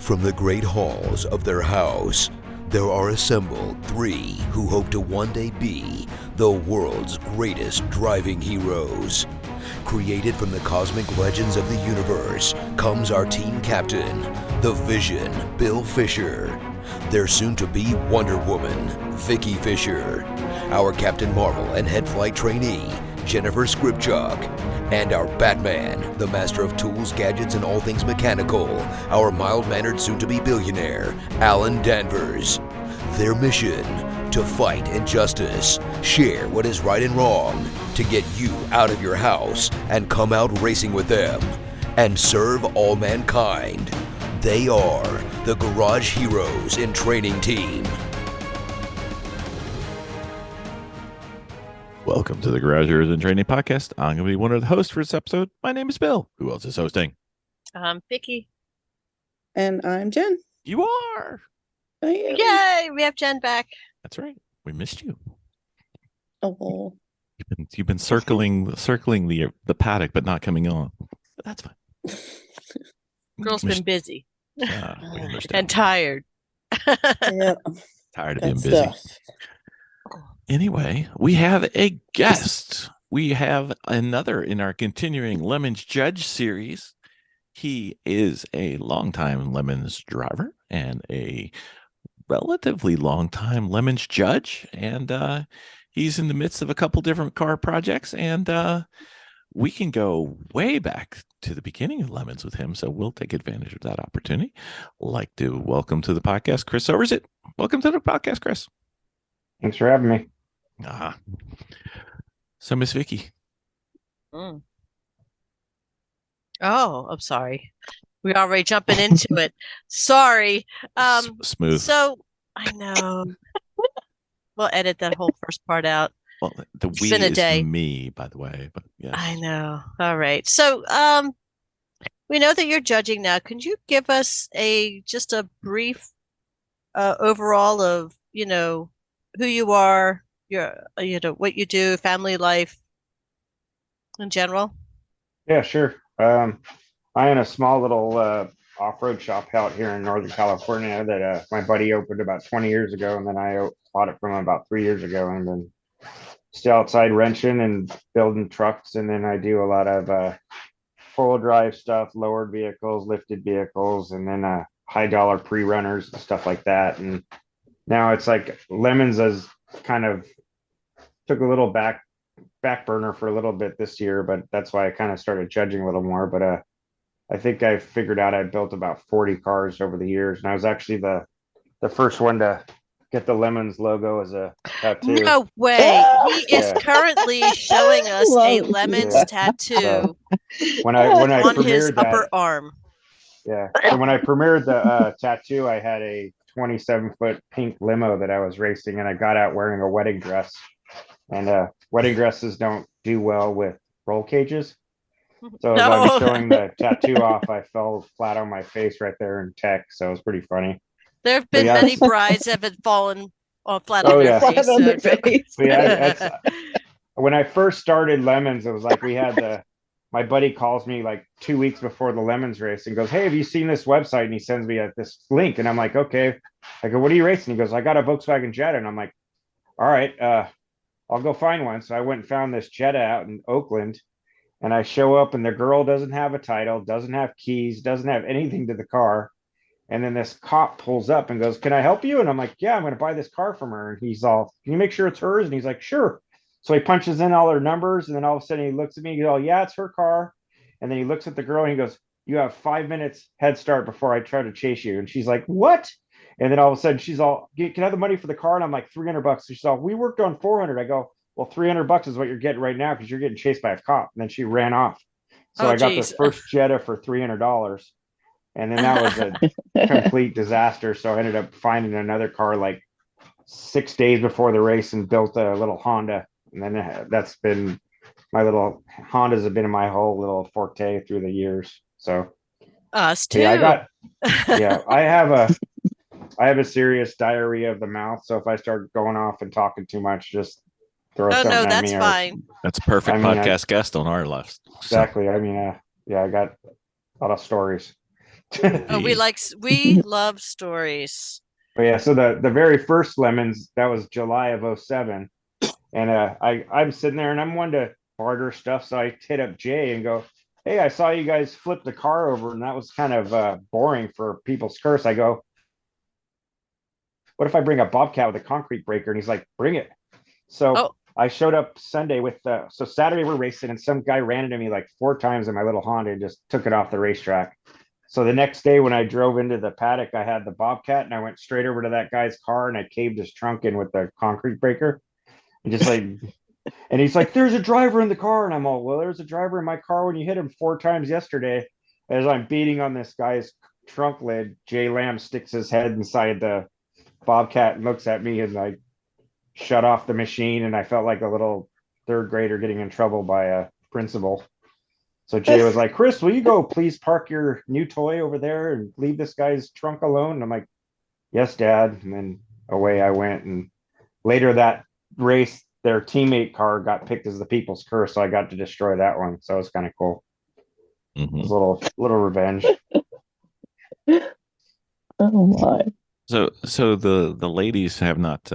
From the great halls of their house, there are assembled three who hope to one day be the world's greatest driving heroes. Created from the cosmic legends of the universe comes our team captain, the Vision, Bill Fisher. Their soon-to-be Wonder Woman, Vicki Fisher. Our Captain Marvel and head flight trainee, Jennifer Skripchuk. And our Batman, the master of tools, gadgets, and all things mechanical, our mild-mannered soon-to-be billionaire, Alan Danvers. Their mission, to fight injustice, share what is right and wrong, to get you out of your house and come out racing with them, and serve all mankind. They are the Garage Heroes in Training Team. Welcome to the Garage Heroes in Training Podcast. I'm going to be one of the hosts for this episode. My name is Bill. Who else is hosting? Vicki. And I'm Jen. You are. Yay! We have Jen back. That's right. We missed you. Oh, You've been circling the paddock, but not coming on. But that's fine. Girl's been busy We understand. and tired. yeah. Tired of being Good busy. stuff. Anyway, we have a guest. We have another in our continuing Lemons Judge series. He is a longtime Lemons driver and a relatively long-time Lemons judge. And he's in the midst of a couple different car projects. And we can go way back to the beginning of Lemons with him. So we'll take advantage of that opportunity. I'd like to welcome to the podcast, Chris Overzet. Welcome to the podcast, Chris. Thanks for having me. So Miss Vicki. Oh, I'm sorry. We're already jumping into it. Sorry. Smooth. So I know. We'll edit that whole first part out. Well, the It's we been a is day. me, by the way. But yes. I know. All right. So we know that you're judging now. Can you give us just a brief overall of, who you are, what you do, family life in general? Yeah, sure. I own a small little off-road shop out here in Northern California that my buddy opened about 20 years ago, and then I bought it from him about 3 years ago, and then still outside wrenching and building trucks, and then I do a lot of four-wheel drive stuff, lowered vehicles, lifted vehicles, and then high-dollar pre-runners and stuff like that. And now it's like Lemons has kind of took a little back burner for a little bit this year, but that's why I kind of started judging a little more. But I think I figured out I built about 40 cars over the years, and I was actually the first one to get the Lemons logo as a tattoo. No way. He is currently showing us a Lemons tattoo when I on premiered his that, upper arm. Yeah. So when I premiered the tattoo, I had a 27-foot pink limo that I was racing, and I got out wearing a wedding dress. And wedding dresses don't do well with roll cages. So as I was showing the tattoo off, I fell flat on my face right there in tech. So it was pretty funny. There have been many brides that have fallen flat on their face. On their face. So yeah, when I first started Lemons, it was like we had my buddy calls me like 2 weeks before the Lemons race and goes, "Hey, have you seen this website?" And he sends me this link, and I'm like, "Okay." I go, "What are you racing?" He goes, "I got a Volkswagen Jetta." And I'm like, "All right, I'll go find one." So I went and found this Jetta out in Oakland, and I show up, and the girl doesn't have a title, doesn't have keys, doesn't have anything to the car. And then this cop pulls up and goes, "Can I help you?" And I'm like, "Yeah, I'm going to buy this car from her." And he's all, "Can you make sure it's hers?" And he's like, "Sure." So he punches in all her numbers, and then all of a sudden he looks at me and goes, "Oh, yeah, it's her car." And then he looks at the girl and he goes, "You have 5 minutes head start before I try to chase you." And she's like, "What?" And then all of a sudden she's all, "Can I have the money for the car?" And I'm like, $300. So she's all, "We worked on 400. I go, "Well, $300 is what you're getting right now because you're getting chased by a cop." And then she ran off. So I got this first Jetta for $300. And then that was a complete disaster. So I ended up finding another car like 6 days before the race and built a little Honda. And then that's been my little Hondas have been in my whole little forte through the years. So us too. Yeah, I have a serious diarrhea of the mouth. So if I start going off and talking too much, just throw something at me. That's fine. That's a perfect podcast guest on our list. Exactly. So. I got a lot of stories. Oh, we love stories. But yeah, so the very first lemons, that was July of '07. And I'm sitting there and I'm one to barter stuff. So I hit up Jay and go, "Hey, I saw you guys flip the car over, and that was kind of boring for People's Curse." I go, "What if I bring a Bobcat with a concrete breaker?" And he's like, "Bring it." So Oh, I showed up Sunday with so Saturday we're racing, and some guy ran into me like 4 times in my little Honda and just took it off the racetrack. So the next day when I drove into the paddock, I had the Bobcat and I went straight over to that guy's car and I caved his trunk in with the concrete breaker. And just like, and he's like, "There's a driver in the car." And I'm all, "Well, there's a driver in my car when you hit him 4 times yesterday." As I'm beating on this guy's trunk lid, Jay Lamb sticks his head inside the Bobcat and looks at me, and I shut off the machine. And I felt like a little third grader getting in trouble by a principal. So Jay was like, "Chris, will you go please park your new toy over there and leave this guy's trunk alone?" And I'm like, "Yes, Dad." And then away I went. And later that race, their teammate car got picked as the People's Curse, so I got to destroy that one. So it was kind of cool. It was a little revenge. Oh my. So the ladies have not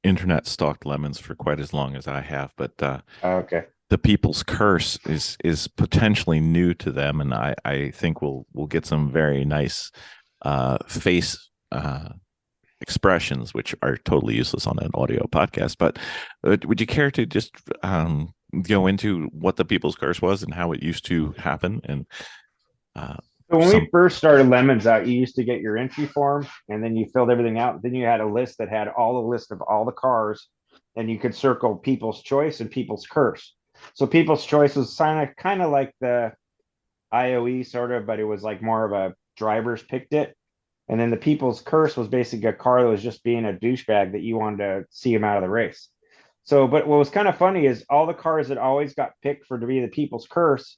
internet stalked lemons for quite as long as I have, but Okay. the People's Curse is potentially new to them, and I think we'll get some very nice face expressions, which are totally useless on an audio podcast. But would you care to just go into what the People's Curse was and how it used to happen? And So when we first started Lemons out, you used to get your entry form and then you filled everything out. Then you had a list that had all the list of all the cars, and you could circle People's Choice and People's Curse. So People's Choice was kind of like the IOE sort of, but it was like more of a drivers picked it. And then the People's Curse was basically a car that was just being a douchebag that you wanted to see him out of the race. So, but what was kind of funny is all the cars that always got picked for to be the People's Curse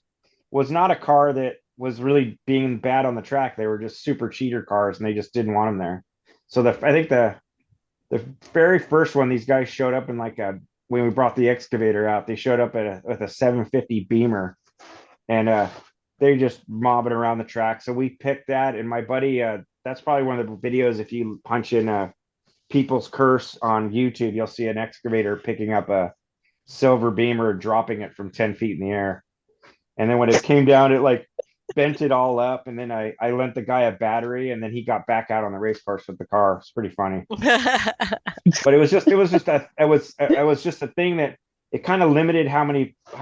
was not a car that was really being bad on the track. They were just super cheater cars, and they just didn't want them there. So I think the very first one, these guys showed up in like when we brought the excavator out, they showed up with a 750 Beamer, and they just mobbing around the track. So we picked that, and my buddy, that's probably one of the videos. If you punch in People's Curse on YouTube, you'll see an excavator picking up a silver Beamer, dropping it from 10 feet in the air. And then when it came down, it like bent it all up. And then I lent the guy a battery, and then he got back out on the race course with the car. It's pretty funny. But it was just a thing that it kind of limited how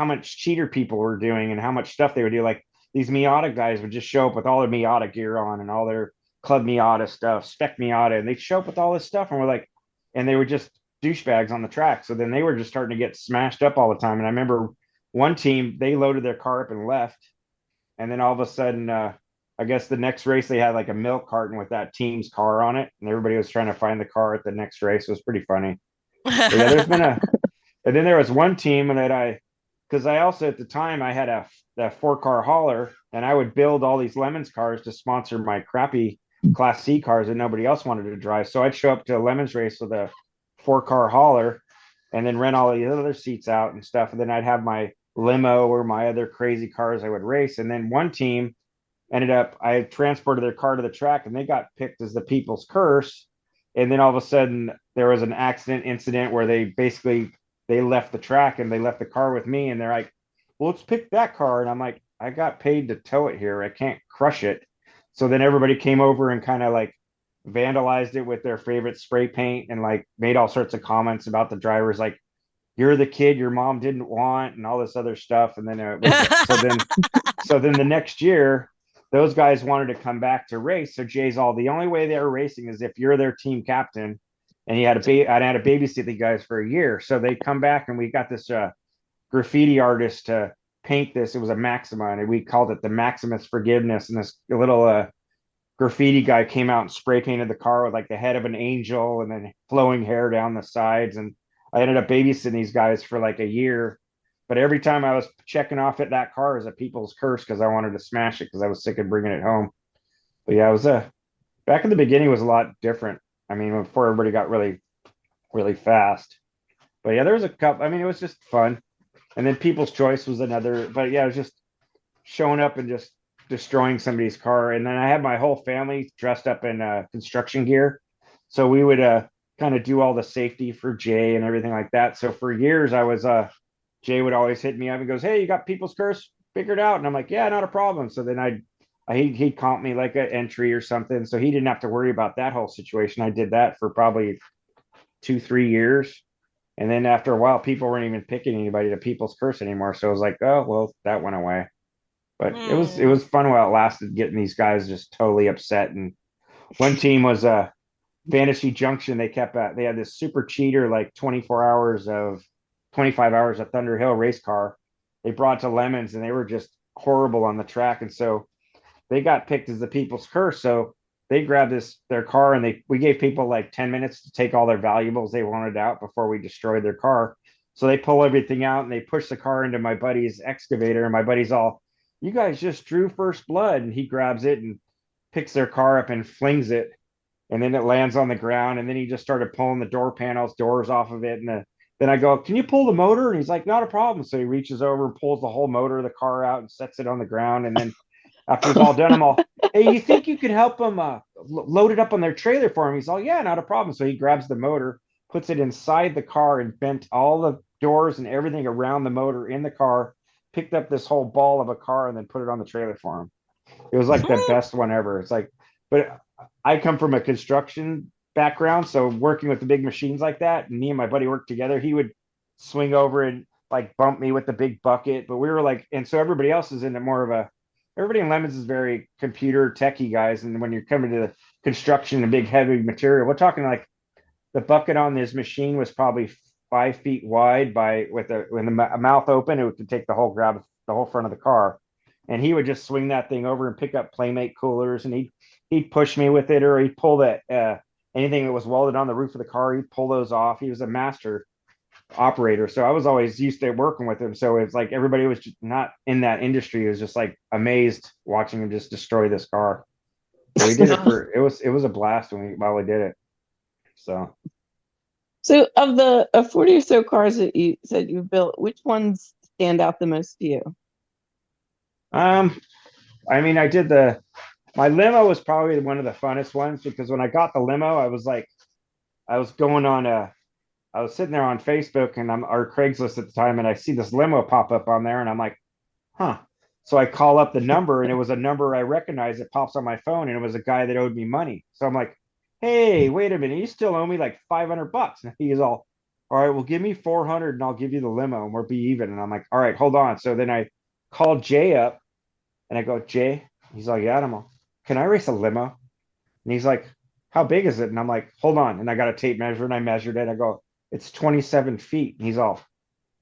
much cheater people were doing and how much stuff they would do. Like these Miata guys would just show up with all their Miata gear on and all their Club Miata stuff, Spec Miata, and they'd show up with all this stuff, and we're like, and they were just douchebags on the track. So then they were just starting to get smashed up all the time. And I remember one team, they loaded their car up and left, and then all of a sudden, I guess the next race they had like a milk carton with that team's car on it, and everybody was trying to find the car at the next race. It was pretty funny. But yeah, and then there was one team that because I also at the time I had a 4-car hauler, and I would build all these Lemons cars to sponsor my crappy Class C cars that nobody else wanted to drive. So I'd show up to a Lemons race with a 4-car hauler, and then rent all the other seats out and stuff. And then I'd have my limo or my other crazy cars I would race. And then one team I transported their car to the track, and they got picked as the People's Curse. And then all of a sudden there was an incident where they left the track and they left the car with me, and they're like, "Well, let's pick that car." And I'm like, "I got paid to tow it here. I can't crush it." So then everybody came over and kind of like vandalized it with their favorite spray paint and like made all sorts of comments about the drivers, like, "You're the kid your mom didn't want," and all this other stuff. And then so then the next year, those guys wanted to come back to race. So Jay's all, the only way they were racing is if you're their team captain, and I'd had to babysit the guys for a year. So they come back, and we got this graffiti artist to paint this. It was a Maxima, and we called it the Maximus Forgiveness. And this little graffiti guy came out and spray painted the car with like the head of an angel and then flowing hair down the sides. And I ended up babysitting these guys for like a year. But every time I was checking off at that car as a People's Curse because I wanted to smash it because I was sick of bringing it home. But yeah, it was back in the beginning was a lot different. I mean, before everybody got really, really fast. But yeah, there was a couple. I mean, it was just fun. And then People's Choice was another. But yeah, it was just showing up and just destroying somebody's car. And then I had my whole family dressed up in construction gear. So we would kind of do all the safety for Jay and everything like that. So for years I was Jay would always hit me up and goes, "Hey, you got people's curse figured out?" And I'm like, "Yeah, not a problem." So then he'd comp me like an entry or something. So he didn't have to worry about that whole situation. I did that for probably 2-3 years. And then after a while, people weren't even picking anybody to people's curse anymore. So I was like, oh, well, that went away. But it was fun while it lasted, getting these guys just totally upset. And one team was Fantasy Junction. They had this super cheater, like 25 hours of Thunder Hill race car. They brought to Lemons, and they were just horrible on the track. And so they got picked as the people's curse. So they grabbed their car, and we gave people like 10 minutes to take all their valuables they wanted out before we destroyed their car. So they pull everything out and they push the car into my buddy's excavator, and my buddy's all, "You guys just drew first blood." And he grabs it and picks their car up and flings it, and then it lands on the ground. And then he just started pulling the doors off of it. And then I go, "Can you pull the motor?" And he's like, "Not a problem." So he reaches over and pulls the whole motor of the car out and sets it on the ground. And then after it's all done, I'm all, "Hey, you think you could help them load it up on their trailer for him?" He's all, "Yeah, not a problem." So he grabs the motor, puts it inside the car, and bent all the doors and everything around the motor in the car, picked up this whole ball of a car, and then put it on the trailer for him. It was like the best one ever. It's like, but I come from a construction background, so working with the big machines like that, and me and my buddy worked together. He would swing over and like bump me with the big bucket, but we were like, and so everybody else is into more of a, everybody in Lemons is very computer techie guys. And when you're coming to the construction and big heavy material, we're talking like the bucket on this machine was probably 5 feet wide when the mouth open, it could take grab the whole front of the car. And he would just swing that thing over and pick up Playmate coolers, and he'd push me with it, or he'd pull that anything that was welded on the roof of the car, he'd pull those off. He was a master operator. So I was always used to working with him. So it's like everybody was just not in that industry was just like amazed watching him just destroy this car. So we did it was a blast while we did it. So of the 40 or so cars that you said you built, which ones stand out the most to you? I mean, my limo was probably one of the funnest ones, because when I got the limo, I was sitting there on Facebook and or Craigslist at the time, and I see this limo pop up on there, and I'm like, huh. So I call up the number, and it was a number I recognize. It pops on my phone, and it was a guy that owed me money. So I'm like, "Hey, wait a minute, you still owe me like $500." And he's all right, well, give me 400 and I'll give you the limo and we'll be even. And I'm like, all right, hold on. So then I called Jay up and I go, "Jay," he's like, "Yeah." And I'm all, "Can I race a limo?" And he's like, "How big is it?" And I'm like, "Hold on." And I got a tape measure and I measured it. I go, "It's 27 feet. And he's all,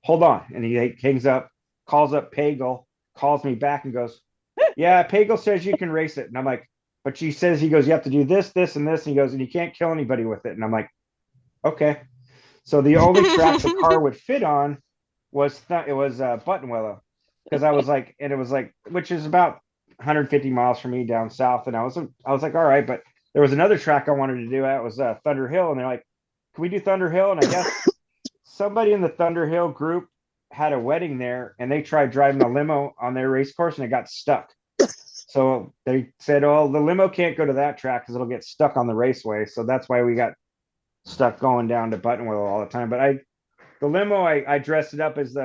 "Hold on." And he hangs up, calls up Pagel, calls me back and goes, "Yeah, Pagel says you can race it." And I'm like, "But she says," he goes, "you have to do this, this, and this." And he goes, "And you can't kill anybody with it." And I'm like, okay. So the only track the car would fit on was Buttonwillow, because I was like, and it was like, which is about 150 miles from me down south. And I was like, all right, but there was another track I wanted to do. That was Thunder Hill, and they're like, "Can we do Thunder Hill?" And I guess somebody in the Thunder Hill group had a wedding there, and they tried driving a limo on their race course, and it got stuck. So they said, "Oh, the limo can't go to that track because it'll get stuck on the raceway." So that's why we got stuck going down to Buttonwillow all the time. But the limo, I dressed it up as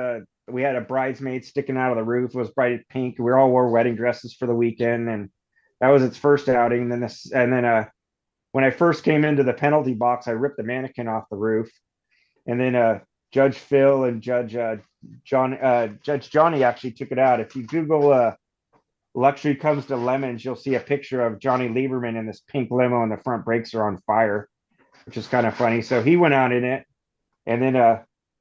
we had a bridesmaid sticking out of the roof. It was bright pink. We all wore wedding dresses for the weekend, and that was its first outing. And then when I first came into the penalty box, I ripped the mannequin off the roof, and then Judge Phil and Judge Johnny actually took it out. If you Google "luxury comes to Lemons," you'll see a picture of Johnny Lieberman in this pink limo, and the front brakes are on fire, which is kind of funny. So he went out in it, and then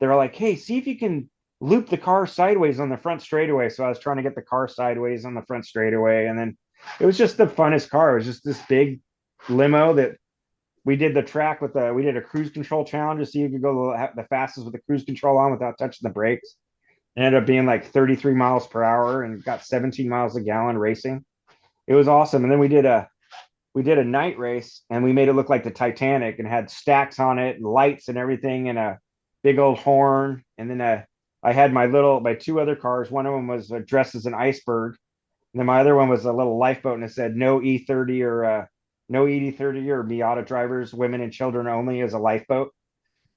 they were like, "Hey, see if you can loop the car sideways on the front straightaway." So I was trying to get the car sideways on the front straightaway, and then it was just the funnest car. It was just this big limo that we did the track we did a cruise control challenge to see if you could go the fastest with the cruise control on without touching the brakes. It ended up being like 33 miles per hour and got 17 miles a gallon racing. It was awesome. And then we did a night race, and we made it look like the Titanic, and had stacks on it and lights and everything, and a big old horn. And then I had my two other cars. One of them was dressed as an iceberg, And then my other one was a little lifeboat, and it said no E30 or no ED30 or Miata drivers, women and children only, as a lifeboat.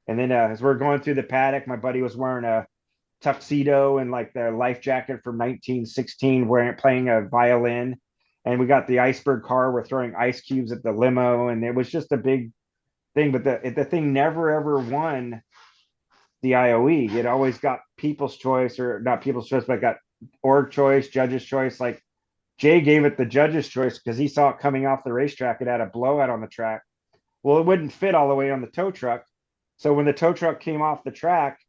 And then as we're going through the paddock, my buddy was wearing a tuxedo and like the life jacket from 1916, wearing playing a violin. And we got the iceberg car. We're throwing ice cubes at the limo, and it was just a big thing. But the thing never ever won the IOE. It always got People's Choice, or not People's Choice, but got org choice, judge's choice. Like Jay gave it the judge's choice because he saw it coming off the racetrack. It had a blowout on the track. Well, it wouldn't fit all the way on the tow truck. So when the tow truck came off the track,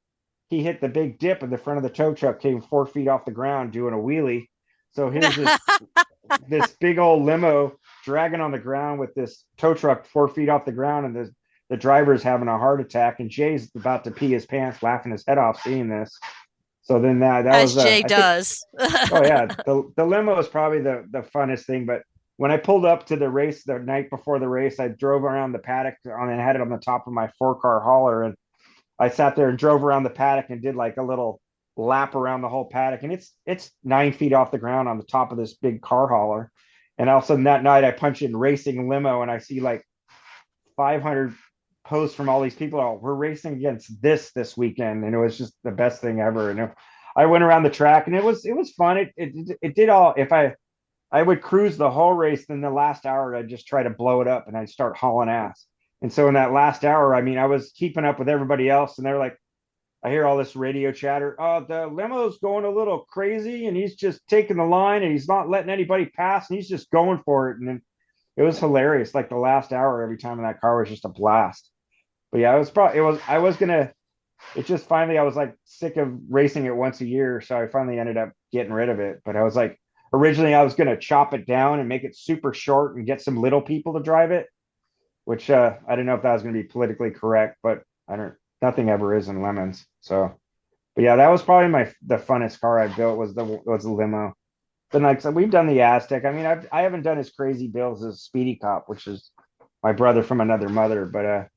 he hit the big dip, and the front of the tow truck came 4 feet off the ground doing a wheelie. So here's this big old limo dragging on the ground with this tow truck 4 feet off the ground, and the driver's having a heart attack, and Jay's about to pee his pants, laughing his head off seeing this. So then that As was Jay does. oh yeah, the limo is probably the funnest thing. But when I pulled up to the race the night before the race, I drove around the paddock and had it on the top of my 4-car hauler, and I sat there and drove around the paddock and did like a little lap around the whole paddock, and it's 9 feet off the ground on the top of this big car hauler. And all of a sudden that night I punch in racing limo, and I see like 500 posts from all these people. Oh, we're racing against this weekend, and it was just the best thing ever. And I went around the track, and it was fun. It did all. If I would cruise the whole race, then the last hour I'd just try to blow it up, and I'd start hauling ass. And so in that last hour, I mean, I was keeping up with everybody else, and they're like, I hear all this radio chatter. Oh, the limo's going a little crazy, and he's just taking the line, and he's not letting anybody pass, and he's just going for it. And then it was hilarious. Like the last hour, every time in that car was just a blast. But yeah, it just finally, I was like sick of racing it once a year. So I finally ended up getting rid of it. But I was like, originally I was going to chop it down and make it super short and get some little people to drive it, which I didn't know if that was going to be politically correct, but nothing ever is in Lemons. So, but yeah, that was probably the funnest car I built was the limo. Then like so we've done the Aztec. I mean, I haven't done as crazy builds as Speedy Cop, which is my brother from another mother, but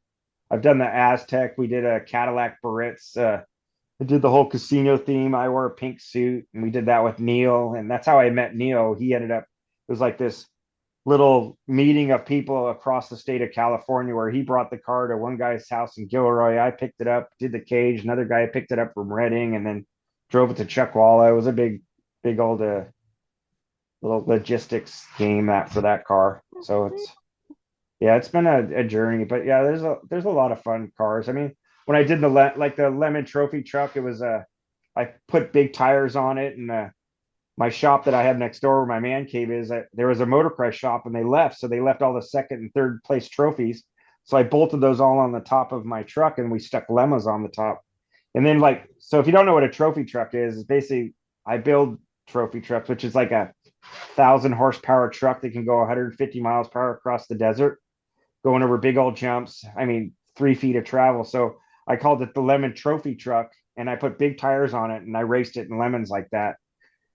I've done the Aztec. We did a Cadillac Baritz. I did the whole casino theme. I wore a pink suit, and we did that with Neil, and that's how I met Neil. It was like this little meeting of people across the state of California where he brought the car to one guy's house in Gilroy. I picked it up, did the cage. Another guy picked it up from Redding, and then drove it to Chuckwalla. It was a big old little logistics game for that car. So it's been a journey, but yeah, there's a lot of fun cars. I mean, when I did the Lemon Trophy truck, it was I put big tires on it, and my shop that I have next door where my man cave is, there was a motocross shop, and they left. So they left all the second and third place trophies. So I bolted those all on the top of my truck, and we stuck lemmas on the top. And then so if you don't know what a trophy truck is, it's basically I build trophy trucks, which is like a 1,000 horsepower truck that can go 150 miles per hour across the desert, going over big old jumps. I mean, 3 feet of travel. So I called it the Lemon Trophy truck, and I put big tires on it, and I raced it in lemons like that.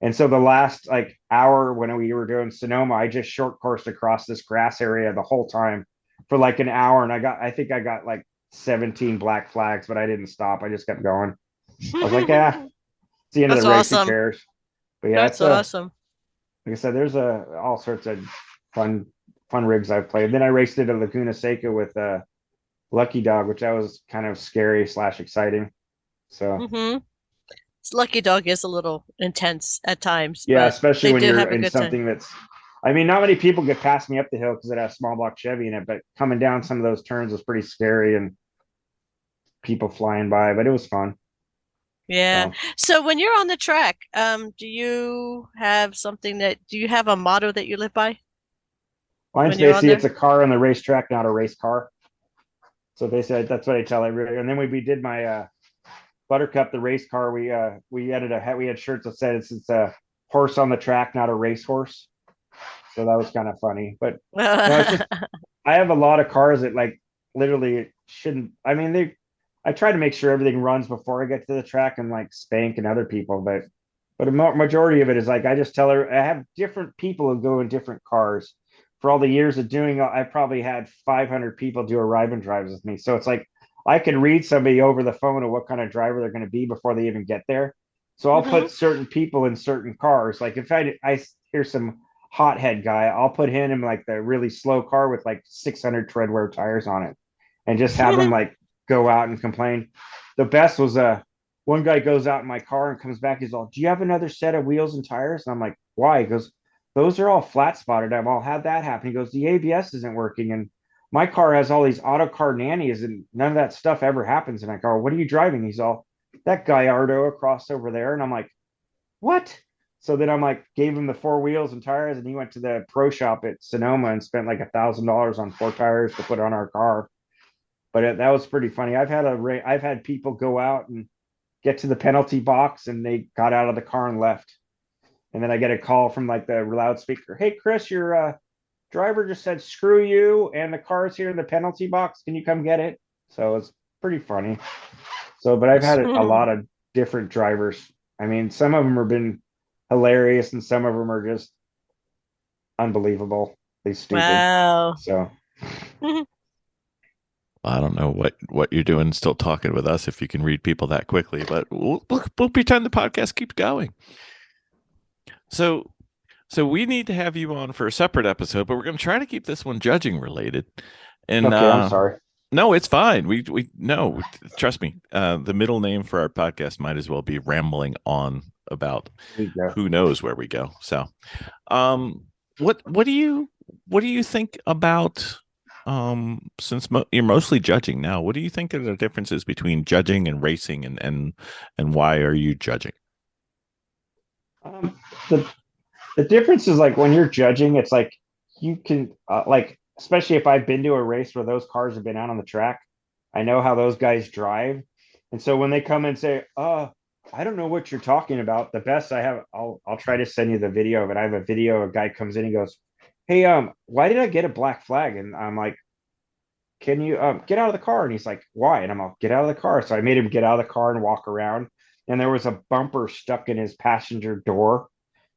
And so the last hour when we were doing Sonoma, I just short coursed across this grass area the whole time for like an hour. And I think I got like 17 black flags, but I didn't stop. I just kept going. I was like, yeah, it's the end of the race. Who cares? But yeah, that's awesome. Like I said, there's all sorts of fun rigs I've played. Then I raced it at Laguna Seca with Lucky Dog, which that was kind of scary / exciting. So Lucky Dog is a little intense at times. Yeah, especially when you're in something that's, I mean, not many people get past me up the hill because it has a small block Chevy in it, but coming down some of those turns was pretty scary and people flying by, but it was fun. Yeah. So when you're on the track, do you have a motto that you live by? Mine's basically it's a car on the racetrack, not a race car. So basically that's what I tell everybody. And then we did my Buttercup, the race car. We had shirts that said it's a horse on the track, not a racehorse. So that was kind of funny. But it's just, I have a lot of cars that literally shouldn't. I mean, I try to make sure everything runs before I get to the track and spank and other people, but a majority of it is I just tell her I have different people who go in different cars. For all the years of doing, I've probably had 500 people do arrive and drives with me. So it's I can read somebody over the phone of what kind of driver they're going to be before they even get there. So I'll put certain people in certain cars. Like if here's some hothead guy. I'll put him in like the really slow car with like 600 tread wear tires on it, and just have him like go out and complain. The best was one guy goes out in my car and comes back. He's all, "Do you have another set of wheels and tires?" And I'm like, "Why?" He goes, "Those are all flat spotted. I've all had that happen." He goes, "The ABS isn't working, and my car has all these auto car nannies, and none of that stuff ever happens." And I go, "What are you driving?" He's all, "That Gallardo across over there." And I'm like, "What?" So then I'm like, gave him the 4 wheels and tires, and he went to the pro shop at Sonoma and spent like $1,000 on 4 tires to put on our car. But that was pretty funny. I've had people go out and get to the penalty box, and they got out of the car and left. And then I get a call from like the loudspeaker. "Hey, Chris, your driver just said screw you, and the car's here in the penalty box. Can you come get it?" So it's pretty funny. So, but I've had a lot of different drivers. I mean, some of them have been hilarious, and some of them are just unbelievable. They stupid. Wow. So I don't know what you're doing still talking with us if you can read people that quickly, but we'll pretend the podcast keeps going. So we need to have you on for a separate episode, but we're going to try to keep this one judging related. And okay, I'm sorry. No, it's fine. We no, trust me. The middle name for our podcast might as well be Rambling On about who knows where we go. So, what do you think about since you're mostly judging now? What do you think are the differences between judging and racing, and why are you judging? The difference is like when you're judging, it's like you can like, especially if I've been to a race where those cars have been out on the track, I know how those guys drive. And so when they come and say, "Oh, I don't know what you're talking about," the best I have, I'll try to send you the video of it. I have a video. A guy comes in, he goes, "Hey, why did I get a black flag?" And I'm like, "Can you get out of the car?" And he's like, "Why?" And I'm like, "Get out of the car." So I made him get out of the car and walk around. And there was a bumper stuck in his passenger door,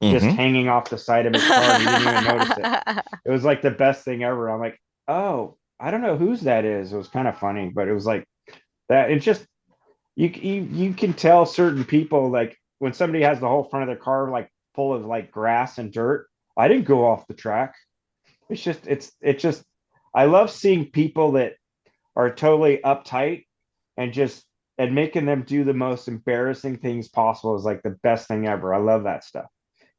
just hanging off the side of his car, and he didn't even notice it. It was like the best thing ever. I'm like, "Oh, I don't know whose that is." It was kind of funny, but it was like that. It's just you can tell certain people, like when somebody has the whole front of their car like full of like grass and dirt. I didn't go off the track. It's just I love seeing people that are totally uptight and just and making them do the most embarrassing things possible is like the best thing ever. I love that stuff.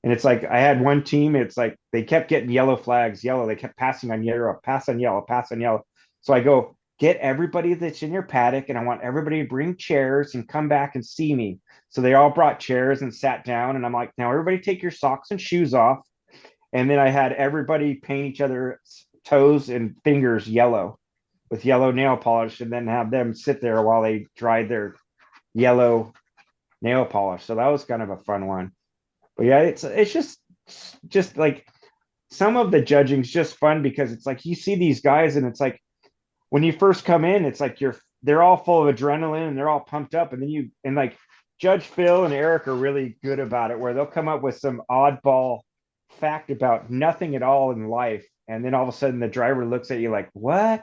And it's like I had one team, it's like they kept getting yellow flags, yellow. They kept passing on yellow, pass on yellow, pass on yellow. So I go, "Get everybody that's in your paddock, and I want everybody to bring chairs and come back and see me." So they all brought chairs and sat down. And I'm like, "Now everybody take your socks and shoes off." And then I had everybody paint each other's toes and fingers yellow with yellow nail polish, and then have them sit there while they dried their yellow nail polish. So that was kind of a fun one. But yeah, it's just like some of the judging's just fun because it's like you see these guys, and it's like when you first come in, it's like they're all full of adrenaline and they're all pumped up, and then like Judge Phil and Eric are really good about it, where they'll come up with some oddball fact about nothing at all in life, and then all of a sudden the driver looks at you like, "What?"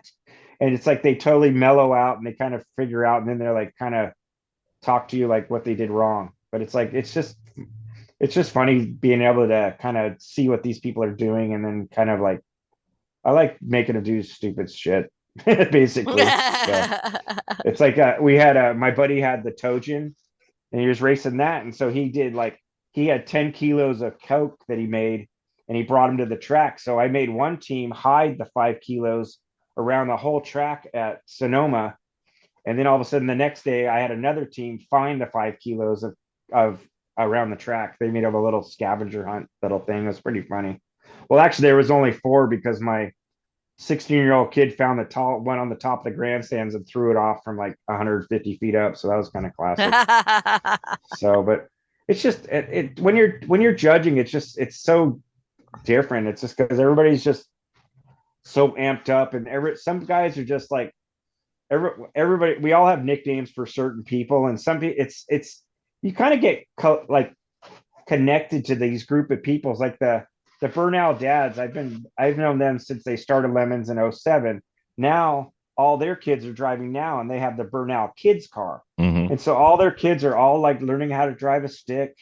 And it's like they totally mellow out and they kind of figure out, and then they're like kind of talk to you like what they did wrong. But it's like it's just funny being able to kind of see what these people are doing, and then kind of like I like making them do stupid shit basically. So it's like we had my buddy had the Tojin, and he was racing that, and so he had 10 kilos of coke that he made, and he brought them to the track. So I made one team hide the 5 kilos around the whole track at Sonoma, and then all of a sudden the next day I had another team find the 5 kilos of around the track. They made up a little scavenger hunt little thing. It was pretty funny. Well, actually there was only 4 because my 16-year-old kid found the tall one on the top of the grandstands and threw it off from like 150 feet up. So that was kind of classic. So, but it's just when you're judging, it's so different. It's just because everybody's just so amped up, and some guys are just like everybody. We all have nicknames for certain people, and some people it's you kind of get like connected to these group of people. It's like the Burnell dads. I've known them since they started Lemons in 07. Now all their kids are driving now, and they have the Burnell kids car. And so all their kids are all like learning how to drive a stick,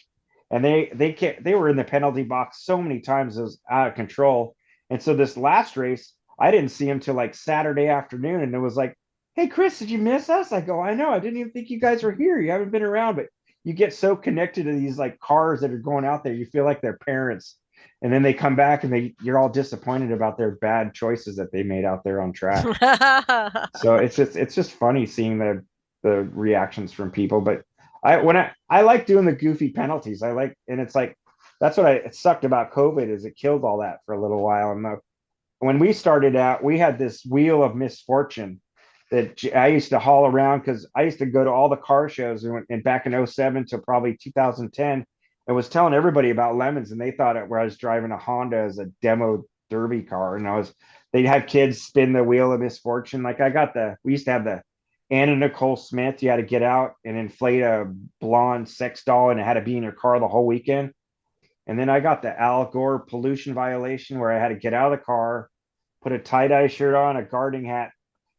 and they were in the penalty box so many times it was out of control. And so this last race, I didn't see him till like Saturday afternoon, and it was like, "Hey Chris, did you miss us?" I go, "I know, I didn't even think you guys were here. You haven't been around." But you get so connected to these like cars that are going out there, you feel like they're parents, and then they come back and you're all disappointed about their bad choices that they made out there on track. So it's just funny seeing the reactions from people. But I like doing the goofy penalties. And it's like that's what it sucked about COVID is it killed all that for a little while. And when we started out, we had this wheel of misfortune that I used to haul around because I used to go to all the car shows and back in 07 to probably 2010 and was telling everybody about lemons, and they thought where I was driving a Honda as a demo derby car, and they'd have kids spin the wheel of misfortune. Like we used to have the Anna Nicole Smith. You had to get out and inflate a blonde sex doll, and it had to be in your car the whole weekend. And then I got the Al Gore pollution violation where I had to get out of the car, put a tie-dye shirt on, a gardening hat,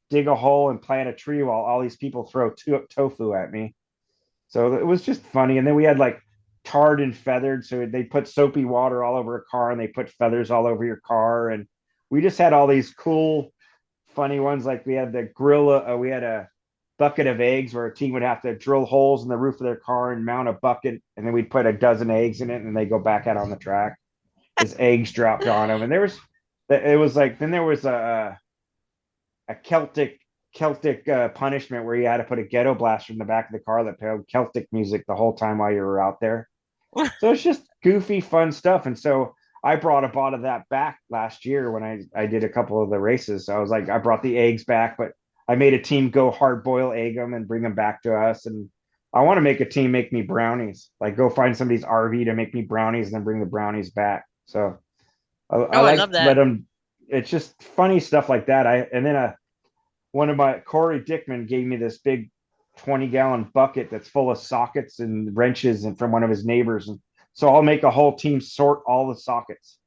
dig a hole and plant a tree while all these people throw tofu at me. So it was just funny. And then we had like tarred and feathered. So they put soapy water all over a car and they put feathers all over your car. And we just had all these cool, funny ones. Like we had the grill. We had a bucket of eggs where a team would have to drill holes in the roof of their car and mount a bucket. And then we'd put a dozen eggs in it and they go back out on the track as eggs dropped on them. And then there was a Celtic punishment where you had to put a ghetto blaster in the back of the car that played Celtic music the whole time while you were out there. So it's just goofy, fun stuff. And so I brought a lot of that back last year when I did a couple of the races. So I was like, I brought the eggs back, but I made a team go hard boil egg them and bring them back to us. And I want to make a team make me brownies, like go find somebody's RV to make me brownies and then bring the brownies back. So I love that. let them. It's just funny stuff like that. One of my Corey Dickman gave me this big 20-gallon bucket that's full of sockets and wrenches and from one of his neighbors. And so I'll make a whole team sort all the sockets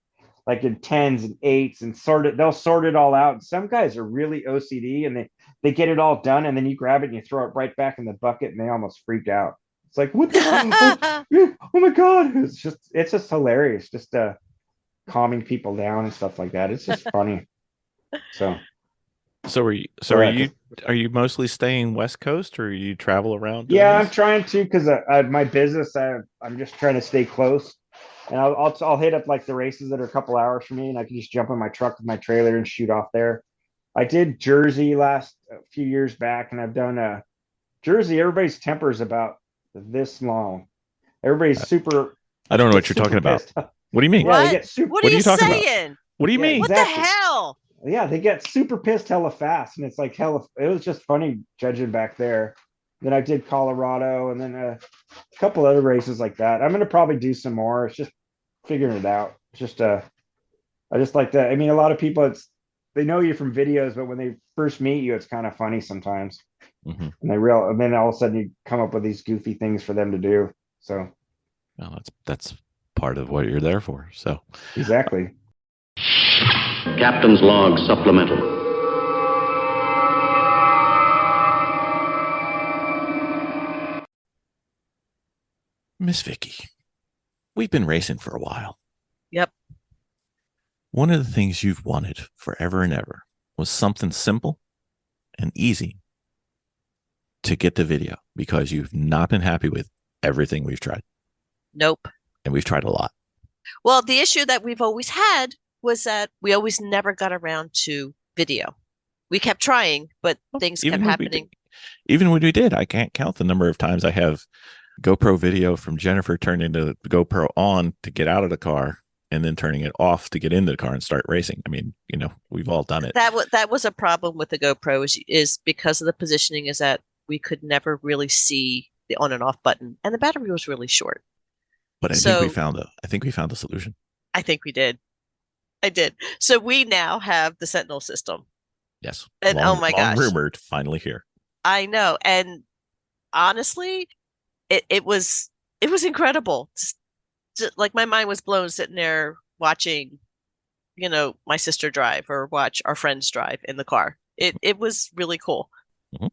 like in 10s and 8s and they'll sort it all out. And some guys are really OCD and they get it all done and then you grab it and you throw it right back in the bucket and they almost freak out. It's like, what the hell? Oh my God. It's just hilarious. Just calming people down and stuff like that. It's just funny. So are you mostly staying West Coast or you travel around? Yeah, I'm trying to because my business. I'm just trying to stay close, and I'll hit up like the races that are a couple hours from me, and I can just jump in my truck with my trailer and shoot off there. I did Jersey a few years back, and I've done Jersey. Everybody's temper is about this long. Everybody's super. I don't know what you're talking about. What do you mean? Yeah, what? they get super. What are you talking saying? about? What do you mean? What Exactly. the hell? Yeah, they get super pissed hella fast, and it's like hella. It was just funny judging back there. Then I did Colorado, and then a couple other races like that. I'm gonna probably do some more. It's just figuring it out. It's just I just like that. I mean, a lot of people, they know you from videos, but when they first meet you, it's kind of funny sometimes. Mm-hmm. And then all of a sudden you come up with these goofy things for them to do. So, well, that's part of what you're there for. So exactly. Captain's log supplemental. Miss Vicki, we've been racing for a while. Yep. One of the things you've wanted forever and ever was something simple and easy to get the video because you've not been happy with everything we've tried. Nope. And we've tried a lot. Well, the issue that we've always had was that we always never got around to video. We kept trying, but things kept happening. Even when we did, I can't count the number of times I have GoPro video from Jennifer turning the GoPro on to get out of the car and then turning it off to get into the car and start racing. I mean, we've all done it. That was a problem with the GoPro is because of the positioning is that we could never really see the on and off button, and the battery was really short. But I think we found a solution. I think we did. I did. So we now have the Sentinel system. Yes. And oh my gosh, rumored, finally here. I know. And honestly, it was incredible. Just, like my mind was blown sitting there watching, my sister drive or watch our friends drive in the car. It was really cool. Mm-hmm.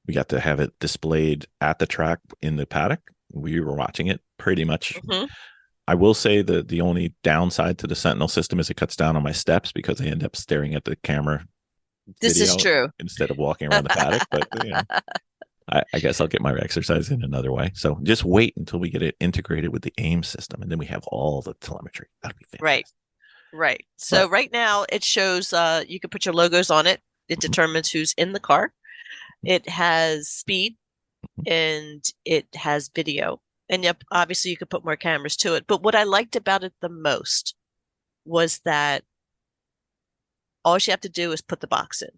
We got to have it displayed at the track in the paddock. we were watching it pretty much. Mhm. I will say that the only downside to the Sentinel system is it cuts down on my steps because I end up staring at the camera This is video true. instead of walking around the paddock. But I guess I'll get my exercise in another way. So just wait until we get it integrated with the AIM system, and then we have all the telemetry. That'll be fantastic. Right. So right now it shows you can put your logos on it. It determines who's in the car. It has speed and it has video. And yep, obviously you could put more cameras to it. But what I liked about it the most was that all you have to do is put the box in.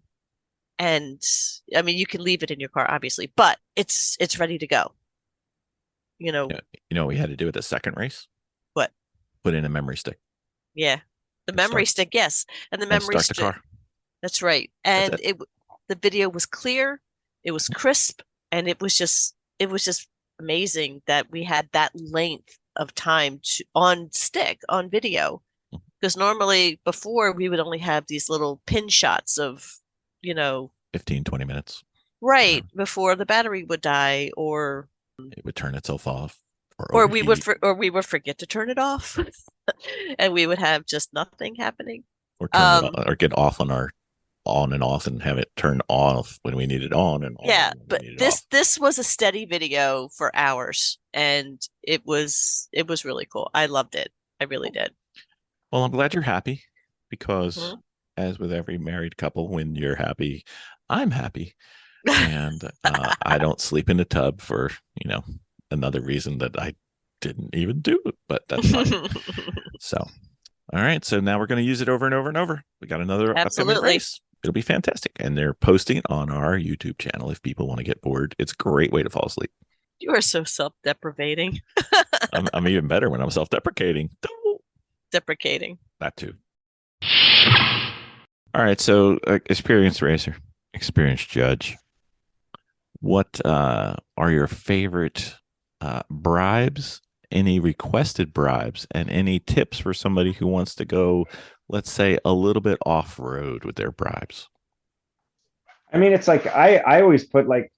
And I mean, you can leave it in your car, obviously, but it's ready to go. You know, what we had to do with the second race? What? Put in a memory stick. Yeah. The memory stick, yes. And the memory start stick. the car. That's right. And the video was clear, it was crisp, and it was just amazing that we had that length of time on video. Because normally before we would only have these little pin shots of, 15, 20 minutes. Right, before the battery would die or it would turn itself off. Or we would forget to turn it off. And we would have just nothing happening. Or get off on and off and have it turn off when we need it on and on. Yeah, but this was a steady video for hours, and it was really cool. I loved it. I really did. Well, I'm glad you're happy because as with every married couple, when you're happy, I'm happy. And I don't sleep in the tub for, another reason that I didn't even do it, but that's fine. So, all right. So now we're going to use it over and over and over. We got another upcoming race. It'll be fantastic. And they're posting it on our YouTube channel if people want to get bored. It's a great way to fall asleep. You are so self-deprecating. I'm even better when I'm self-deprecating. Deprecating. That too. All right. So experienced racer, experienced judge. What are your favorite bribes, any requested bribes, and any tips for somebody who wants to go, let's say, a little bit off-road with their bribes? I mean, it's like I always put like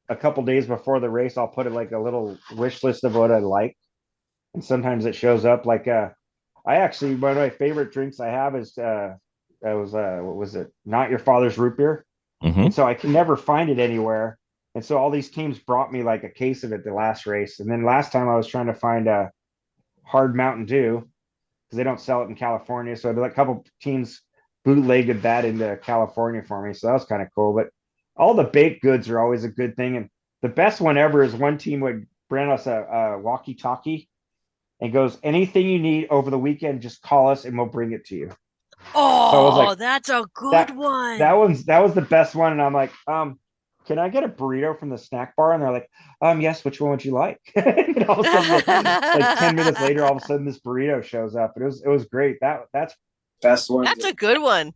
a couple days before the race, I'll put it like a little wish list of what I like. And sometimes it shows up like I actually, one of my favorite drinks I have is what was it? Not Your Father's Root Beer. And so I can never find it anywhere. And so all these teams brought me like a case of it the last race. And then last time I was trying to find a hard Mountain Dew because they don't sell it in California. So a couple teams bootlegged that into California for me. So that was kind of cool. But all the baked goods are always a good thing. And the best one ever is one team would bring us a walkie-talkie and goes, anything you need over the weekend, just call us and we'll bring it to you. Oh, so that's a good one. That was the best one. And I'm like, can I get a burrito from the snack bar? And they're like, yes, which one would you like? And all of a sudden, like 10 minutes later, all of a sudden this burrito shows up. It was great. That's best one. That's a good one.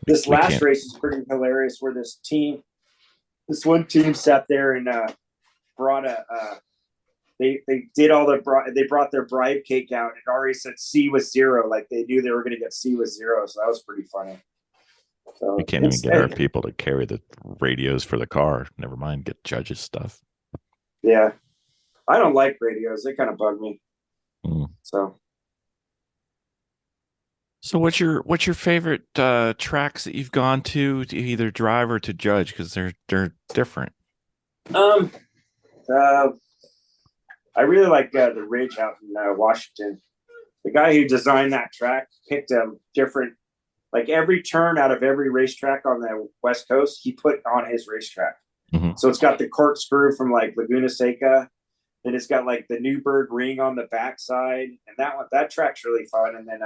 This last race is pretty hilarious where this one team sat there and brought they brought their bribe cake out and it already said C with 0. Like they knew they were going to get C with 0. So that was pretty funny. So we can't even get our people to carry the radios for the car. Never mind get judges stuff. Yeah. I don't like radios. They kind of bug me. So what's your favorite tracks that you've gone to either drive or to judge? Because they're different. I really like the Ridge out in Washington. The guy who designed that track picked a different, like every turn out of every racetrack on the West Coast, he put on his racetrack. So it's got the corkscrew from like Laguna Seca. Then it's got like the Newburgh ring on the backside. And that track's really fun. And then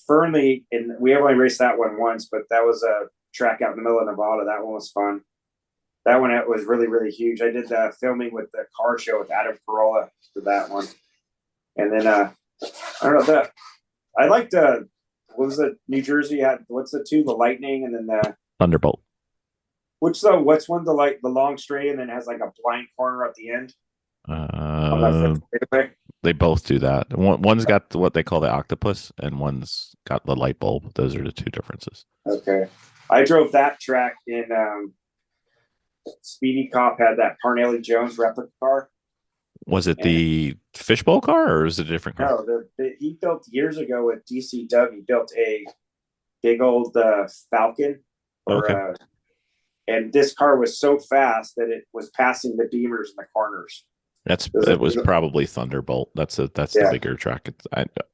Fernley, and we only raced that one once, but that was a track out in the middle of Nevada. That one was fun. That one was really, really huge. I did the filming with the car show with Adam Carolla for that one. And then I don't know that I liked what was the New Jersey had? What's the two? The Lightning and then the Thunderbolt. What's one? The long straight and then has like a blind corner at the end. They both do that. One's got what they call the octopus, and one's got the light bulb. Those are the two differences. Okay, I drove that track in. Speedy Cop had that Parnelli Jones replica car. Was it And the fishbowl car or is it a different car? no, he built years ago with DC Dub. He built a big old Falcon, or Okay. and this car was so fast that it was passing the Beamers in the corners. It was probably Thunderbolt. That's the Yeah. bigger track.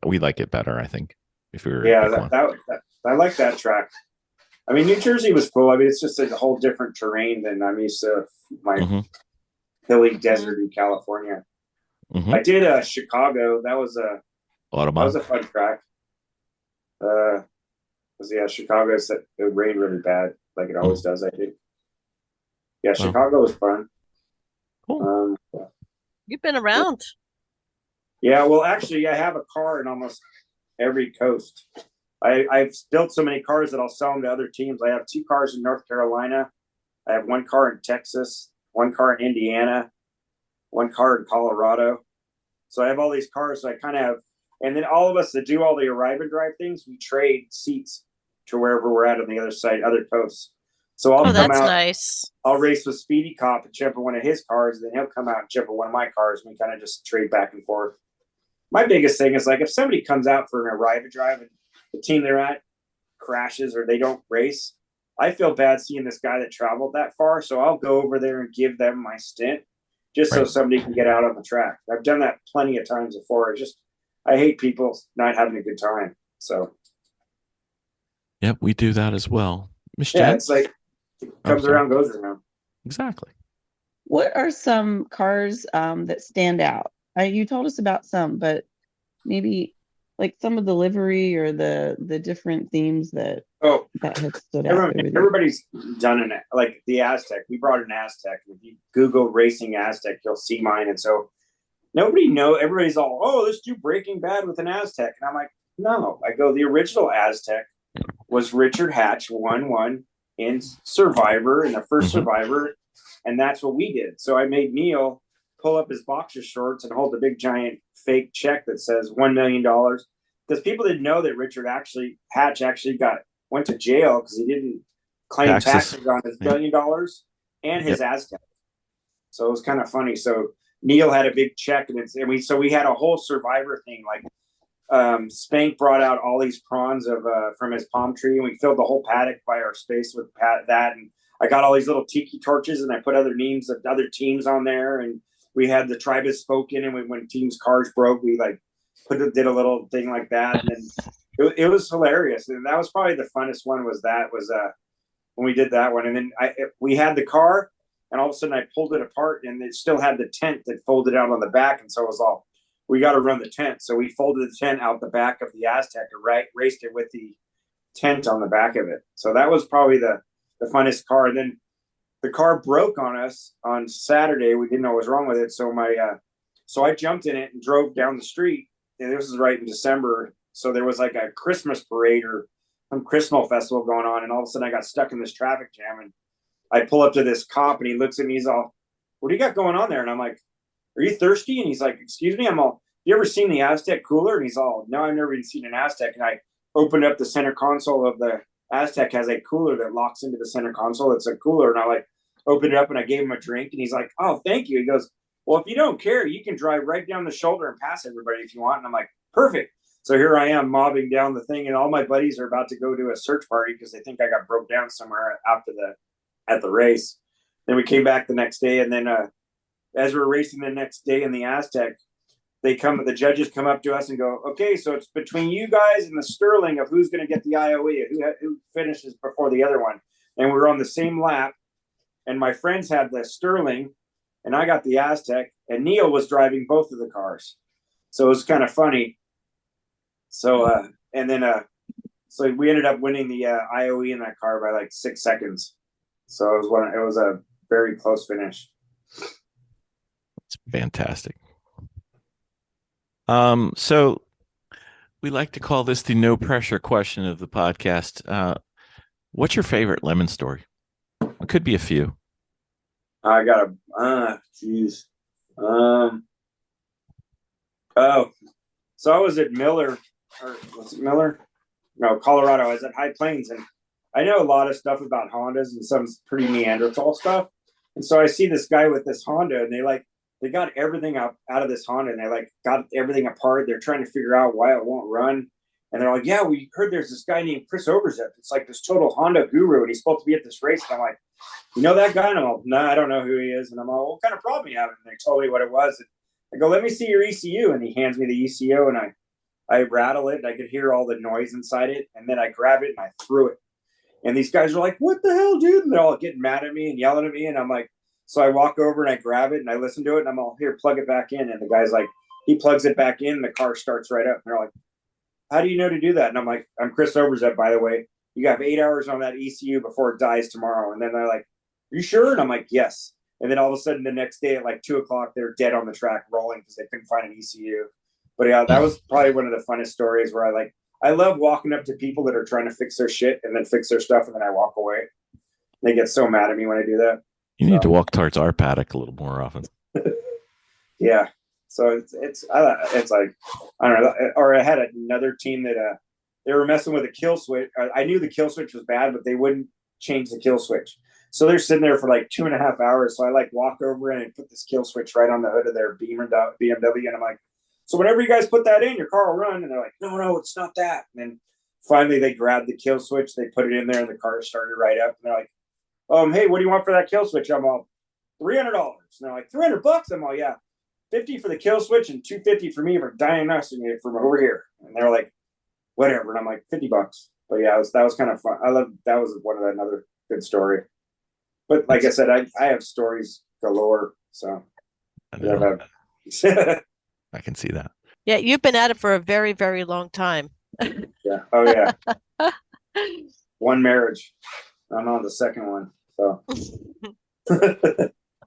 We like it better, I think. If we were Yeah, to pick one. that I like that track. I mean, New Jersey was cool. I mean, it's just a whole different terrain than I'm used to my Mhm. hilly, deserty California. Mhm. I did Chicago. That was a Autobahn. fun track. Chicago. It rained really bad, like it always does. I think. Yeah, Chicago was fun. Cool. You've been around. Yeah, well, actually, I have a car in almost every coast. I've built so many cars that I'll sell them to other teams. I have 2 cars in North Carolina. I have 1 car in Texas, 1 car in Indiana, 1 car in Colorado. So I have all these cars. So I kind of have, and then all of us that do all the arrive and drive things, we trade seats to wherever we're at on the other side, other coasts. So I'll come that's out. nice. I'll race with Speedy Cop and jump in one of his cars, and then he'll come out and jump in one of my cars, and we kind of just trade back and forth. My biggest thing is, like, if somebody comes out for an arrive and drive and the team they're at crashes or they don't race, I feel bad seeing this guy that traveled that far. So I'll go over there and give them my stint just so somebody can get out on the track. I've done that plenty of times before. I hate people not having a good time. So Yep, we do that as well. Miss yeah, Jen? it's like it comes around, goes around. Exactly. What are some cars that stand out? You told us about some, but maybe like some of the livery or the different themes that have stood out. Everybody's done it, like the Aztec. We brought an Aztec. If you Google racing Aztec, you'll see mine. And so everybody's all, oh, let's do Breaking Bad with an Aztec. And I'm like, no. I go, the original Aztec was Richard Hatch won in Survivor, in the first Survivor. And that's what we did. So I made Neil pull up his boxer shorts and hold the big giant fake check that says $1 million. Because people didn't know that Richard Hatch actually went to jail because he didn't claim taxes on his $1 million and his Aztec. So it was kind of funny. So Neil had a big check, and we had a whole Survivor thing. Like Spank brought out all these prawns from his palm tree, and we filled the whole paddock by our space with that. And I got all these little tiki torches, and I put other names of other teams on there. And we had the Tribe Has Spoken, and when teams' cars broke, we like did a little thing like that. And then it was hilarious. And that was probably the funnest one was when we did that one. And then we had the car, and all of a sudden I pulled it apart, and it still had the tent that folded out on the back. And so it was all, we got to run the tent. So we folded the tent out the back of the Aztec and raced it with the tent on the back of it. So that was probably the funnest car. And then the car broke on us on Saturday. We didn't know what was wrong with it. So so I jumped in it and drove down the street. And this was right in December. So there was like a Christmas parade or some Christmas festival going on. And all of a sudden I got stuck in this traffic jam. And I pull up to this cop, and he looks at me. He's all, what do you got going on there? And I'm like, are you thirsty? And he's like, excuse me. I'm all, you ever seen the Aztec cooler? And he's all, no, I've never even seen an Aztec. And I opened up the center console of the Aztec, has a cooler that locks into the center console. It's a cooler. And I like opened it up and I gave him a drink, and he's like, oh, thank you. He goes, well, if you don't care, you can drive right down the shoulder and pass everybody if you want. And I'm like, perfect. So here I am mobbing down the thing, and all my buddies are about to go to a search party because they think I got broke down somewhere at the race. Then we came back the next day, and then as we're racing the next day in the Aztec, the judges come up to us and go, okay, so it's between you guys and the Sterling of who's going to get the IOE, who finishes before the other one. And we were on the same lap, and my friends had the Sterling, and I got the Aztec, and Neil was driving both of the cars. So it was kind of funny. So, so we ended up winning the IOE in that car by like 6 seconds. So it was a very close finish. It's fantastic. So we like to call this the no pressure question of the podcast. What's your favorite lemon story? It could be a few. I got geez. So I was at Miller, or was it Miller? No, Colorado. I was at High Plains, and I know a lot of stuff about Hondas and some pretty Neanderthal stuff. And so I see this guy with this Honda, and they got everything out of this Honda, and they like got everything apart. They're trying to figure out why it won't run. And they're like, yeah, we heard there's this guy named Chris Overzet. It's like this total Honda guru, and he's supposed to be at this race. And I'm like, you know that guy? And I'm like, no, I don't know who he is. And I'm like, well, what kind of problem you have? And they told me what it was. And I go, let me see your ECU. And he hands me the ECU, and I rattle it, and I could hear all the noise inside it. And then I grab it and I threw it. And these guys are like, what the hell, dude? And they're all getting mad at me and yelling at me. And I'm like, so I walk over and I grab it and I listen to it, and I'm all, here, plug it back in. And the guy's like, he plugs it back in, and the car starts right up. And they're like, how do you know to do that? And I'm like, I'm Chris Overzet, by the way. You have 8 hours on that ECU before it dies tomorrow. And then they're like, are you sure? And I'm like, yes. And then all of a sudden the next day at like 2 o'clock, they're dead on the track rolling because they couldn't find an ECU. But yeah, that was probably one of the funnest stories where I love walking up to people that are trying to fix their shit and then fix their stuff, and then I walk away. They get so mad at me when I do that. You need to walk towards our paddock a little more often. Yeah. So it's like, I don't know. Or I had another team that they were messing with a kill switch. I knew the kill switch was bad, but they wouldn't change the kill switch. So they're sitting there for like 2.5 hours. So I like walk over and put this kill switch right on the hood of their BMW, and I'm like, so whenever you guys put that in, your car will run. And they're like, no, it's not that. And then finally they grabbed the kill switch, they put it in there, and the car started right up. And they're like, hey, what do you want for that kill switch? I'm all, $300. And they're like, $300? I'm all, yeah, 50 for the kill switch and $250 for me for diagnosing it from over here. And they're like, whatever. And I'm like, $50. But yeah, that was kind of fun. That was another good story. But like I said, I have stories galore. So I can see that. Yeah, you've been at it for a very, very long time. Yeah. Oh yeah. One marriage. I'm on the second one. So.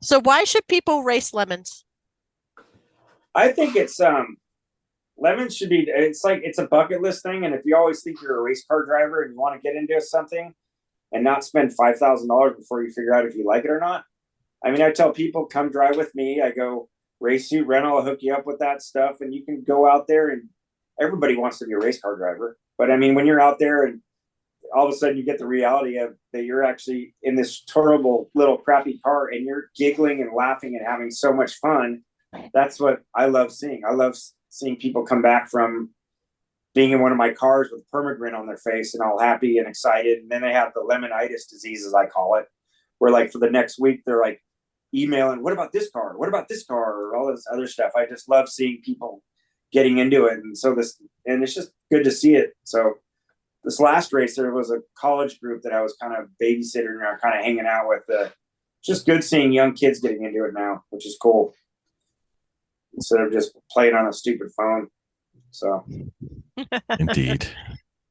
So why should people race lemons? I think it's lemons should be. It's a bucket list thing, and if you always think you're a race car driver and you want to get into something and not spend $5,000 before you figure out if you like it or not. I mean, I tell people, come drive with me. I go race suit rental. I'll hook you up with that stuff, and you can go out there. And everybody wants to be a race car driver, but I mean, when you're out there and all of a sudden you get the reality of that you're actually in this terrible little crappy car and you're giggling and laughing and having so much fun. That's what I love seeing. I love seeing people come back from being in one of my cars with permagrin on their face and all happy and excited. And then they have the lemonitis disease, as I call it, where like for the next week, they're like emailing, what about this car? What about this car? Or all this other stuff. I just love seeing people getting into it. And so it's just good to see it. So this last race, there was a college group that I was kind of babysitting or kind of hanging out with. Just good seeing young kids getting into it now, which is cool. Instead of just playing on a stupid phone. So. Indeed.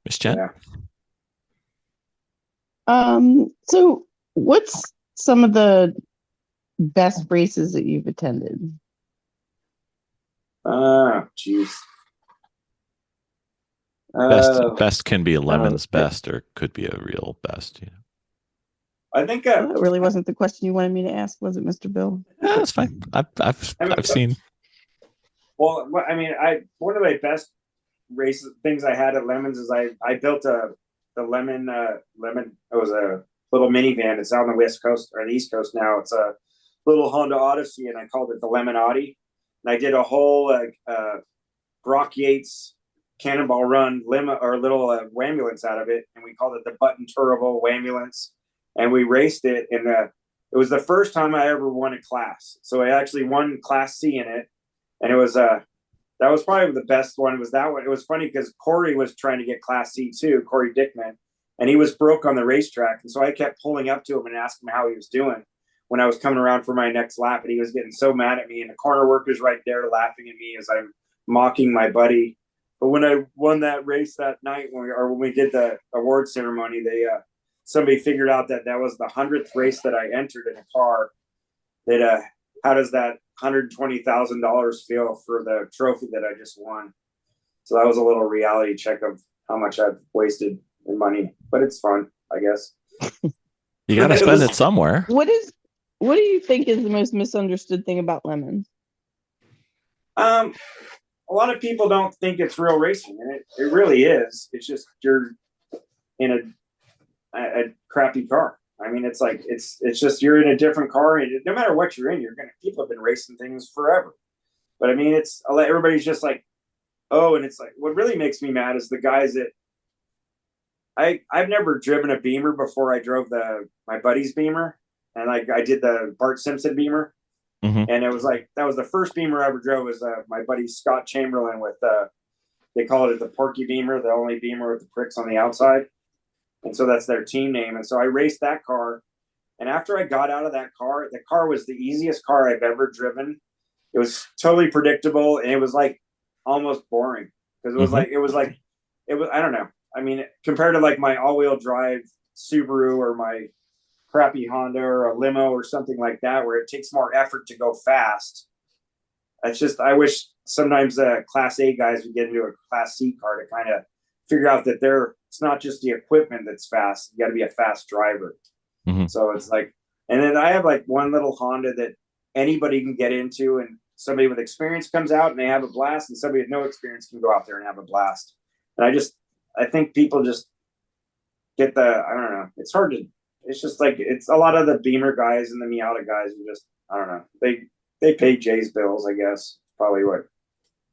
Miss Jen? Yeah. So what's some of the best races that you've attended? Geez. Best can be a lemon's best, or could be a real best. You know. I think that really wasn't the question you wanted me to ask, was it, Mr. Bill? Yeah, that's fine. I've seen. Well, I mean, one of my best races things I had at Lemons is I built the lemon. It was a little minivan. It's out on the West Coast or the East Coast now. It's a little Honda Odyssey, and I called it the Lemon Audi. And I did a whole Brock Yates Cannonball Run limo or little wambulance out of it, and we called it the Button Turbo Wambulance. And we raced it, and it was the first time I ever won a class. So I actually won Class C in it, and it was that was probably the best one. It was that one. It was funny because Corey was trying to get Class C too, Corey Dickman, and he was broke on the racetrack, and so I kept pulling up to him and asking him how he was doing when I was coming around for my next lap, and he was getting so mad at me, and the corner worker's right there laughing at me as I'm mocking my buddy. But when I won that race that night, when we did the award ceremony, somebody figured out that was the 100th race that I entered in a car. That how does that $120,000 feel for the trophy that I just won? So that was a little reality check of how much I've wasted in money, but it's fun, I guess. You got to spend it somewhere. What do you think is the most misunderstood thing about lemons? A lot of people don't think it's real racing, and it really is. It's just you're in a crappy car. I mean, it's like it's just you're in a different car, and no matter what you're in, people have been racing things forever. But I mean, everybody's just like, oh, and it's like what really makes me mad is the guys that I've never driven a Beamer before. I drove my buddy's Beamer, and like I did the Bart Simpson Beamer, and it was like that was the first Beamer I ever drove. Was my buddy Scott Chamberlain with they call it the Porky Beamer, the only Beamer with the pricks on the outside. And so that's their team name. And so I raced that car. And after I got out of that car, the car was the easiest car I've ever driven. It was totally predictable. And it was like almost boring because it was I don't know. I mean, compared to like my all-wheel drive Subaru or my crappy Honda or a limo or something like that, where it takes more effort to go fast. It's just, I wish sometimes the Class A guys would get into a Class C car to kind of figure out that it's not just the equipment that's fast. You got to be a fast driver. So it's like, and then I have like one little Honda that anybody can get into, and somebody with experience comes out and they have a blast, and somebody with no experience can go out there and have a blast. And I think people just get I don't know. It's hard to, it's just like, it's a lot of the Beamer guys and the Miata guys are just, I don't know. They pay Jay's bills, I guess. Probably what